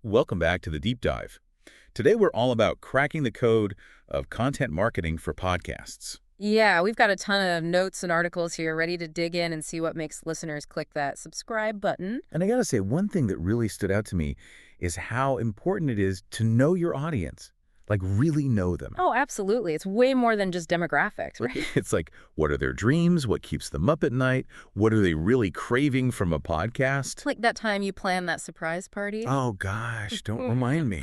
Welcome back to the Deep Dive. Today we're all about cracking the code of content marketing for podcasts. Yeah, we've got a ton of notes and articles here ready to dig in and see what makes listeners click that subscribe button. And I gotta say, one thing that really stood out to me is how important it is to know your audience. Like, really know them. Oh, absolutely. It's way more than just demographics, right? It's like, what are their dreams? What keeps them up at night? What are they really craving from a podcast? Like that time you planned that surprise party. Oh gosh, don't remind me.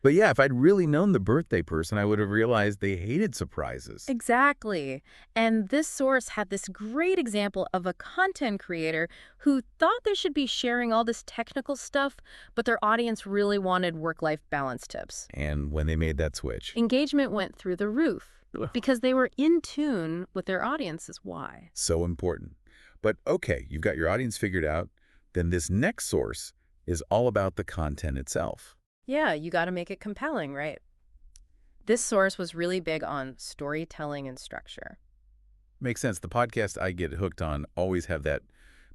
But yeah, if I'd really known the birthday person, I would have realized they hated surprises. Exactly. And this source had this great example of a content creator who thought they should be sharing all this technical stuff, but their audience really wanted work-life balance tips. And when they made that switch. Engagement went through the roof Ugh. because they were in tune with their audience's why. So important. But okay, you've got your audience figured out. Then this next source is all about the content itself. Yeah, you got to make it compelling, right? This source was really big on storytelling and structure. Makes sense. The podcast I get hooked on always have that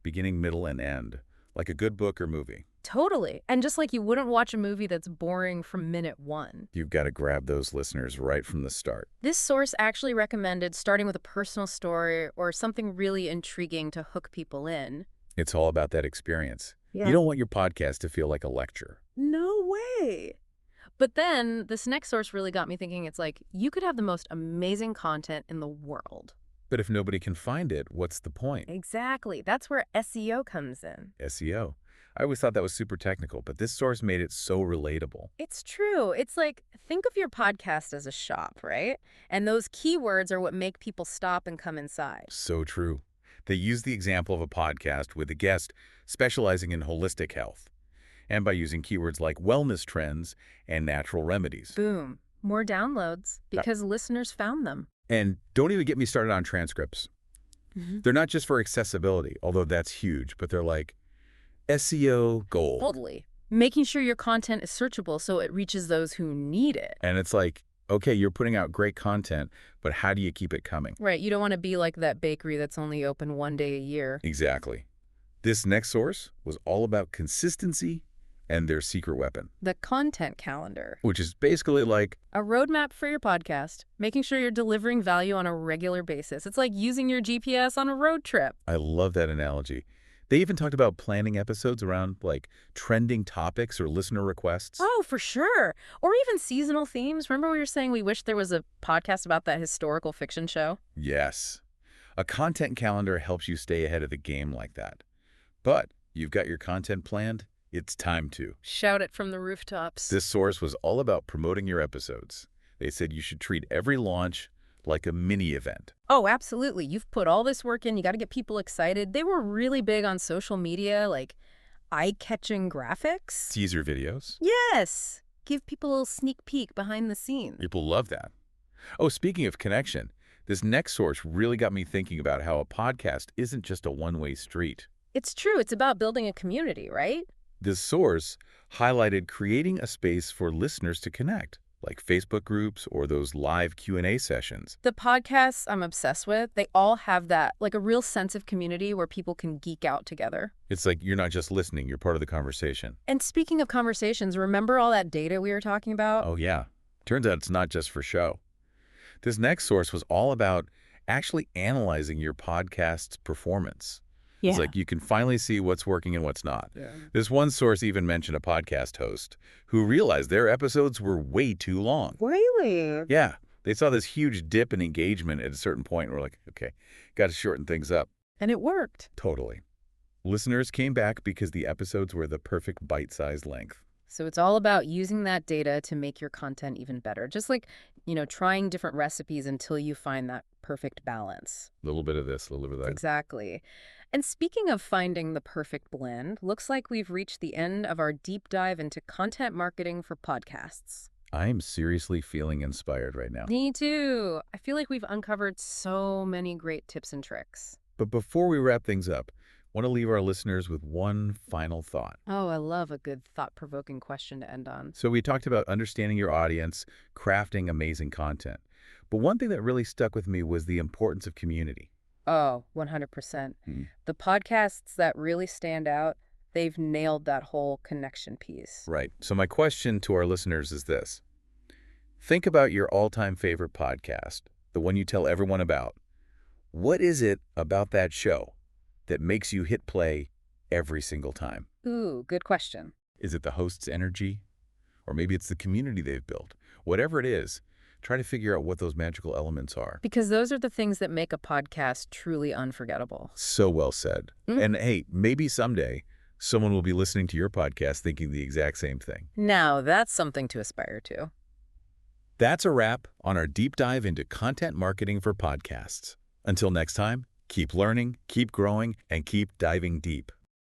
beginning, middle, and end, like a good book or movie. Totally. And just like you wouldn't watch a movie that's boring from minute one. You've got to grab those listeners right from the start. This source actually recommended starting with a personal story or something really intriguing to hook people in. It's all about that experience. Yeah. You don't want your podcast to feel like a lecture. No way. But then this next source really got me thinking. It's like you could have the most amazing content in the world. But if nobody can find it, what's the point? Exactly. That's where SEO comes in. SEO. I always thought that was super technical, but this source made it so relatable. It's true. It's like, think of your podcast as a shop, right? And those keywords are what make people stop and come inside. So true. They use the example of a podcast with a guest specializing in holistic health, and by using keywords like wellness trends and natural remedies. Boom. More downloads because listeners found them. And don't even get me started on transcripts. They're not just for accessibility, although that's huge, but they're like SEO gold. Totally. Making sure your content is searchable so it reaches those who need it. And it's like, okay, you're putting out great content, but how do you keep it coming? Right. You don't want to be like that bakery that's only open one day a year. Exactly. This next source was all about consistency and their secret weapon, The content calendar. which is basically like, A roadmap for your podcast, making sure you're delivering value on a regular basis. It's like using your GPS on a road trip. I love that analogy. They even talked about planning episodes around like trending topics or listener requests. Oh, for sure. Or even seasonal themes. Remember we were saying we wish there was a podcast about that historical fiction show? Yes. A content calendar helps you stay ahead of the game like that. But you've got your content planned, it's time to. Shout it from the rooftops. This source was all about promoting your episodes. They said you should treat every launch like a mini event. Oh, absolutely. You've put all this work in. You got to get people excited. They were really big on social media, like eye-catching graphics. Teaser videos. Yes. Give people a little sneak peek behind the scenes. People love that. Oh, speaking of connection, this next source really got me thinking about how a podcast isn't just a one-way street. It's true. It's about building a community, right? This source highlighted creating a space for listeners to connect, like Facebook groups or those live Q&A sessions. The podcasts I'm obsessed with, they all have that, like a real sense of community where people can geek out together. It's like you're not just listening, you're part of the conversation. And speaking of conversations, remember all that data we were talking about? Oh, yeah. Turns out it's not just for show. This next source was all about actually analyzing your podcast's performance. It's like you can finally see what's working and what's not. Yeah. This one source even mentioned a podcast host who realized their episodes were way too long. Really? Yeah, they saw this huge dip in engagement at a certain point and were like, okay, got to shorten things up. And it worked. Totally. Listeners came back because the episodes were the perfect bite-sized length. So it's all about using that data to make your content even better. Just like, trying different recipes until you find that perfect balance. A little bit of this, a little bit of that. Exactly. And speaking of finding the perfect blend, looks like we've reached the end of our deep dive into content marketing for podcasts. I'm seriously feeling inspired right now. Me too. I feel like we've uncovered so many great tips and tricks. But before we wrap things up, I want to leave our listeners with one final thought. Oh, I love a good thought-provoking question to end on. So we talked about understanding your audience, crafting amazing content. But one thing that really stuck with me was the importance of community. Oh, 100%. The podcasts that really stand out They've nailed that whole connection piece. Right. So my question to our listeners is this. Think about your all-time favorite podcast, the one you tell everyone about. What is it about that show that makes you hit play every single time? Ooh, good question. Is it the host's energy? Or maybe it's the community they've built. Whatever it is, try to figure out what those magical elements are. Because those are the things that make a podcast truly unforgettable. So well said. Mm. And hey, maybe someday someone will be listening to your podcast thinking the exact same thing. Now, that's something to aspire to. That's a wrap on our deep dive into content marketing for podcasts. Until next time, keep learning, keep growing, and keep diving deep.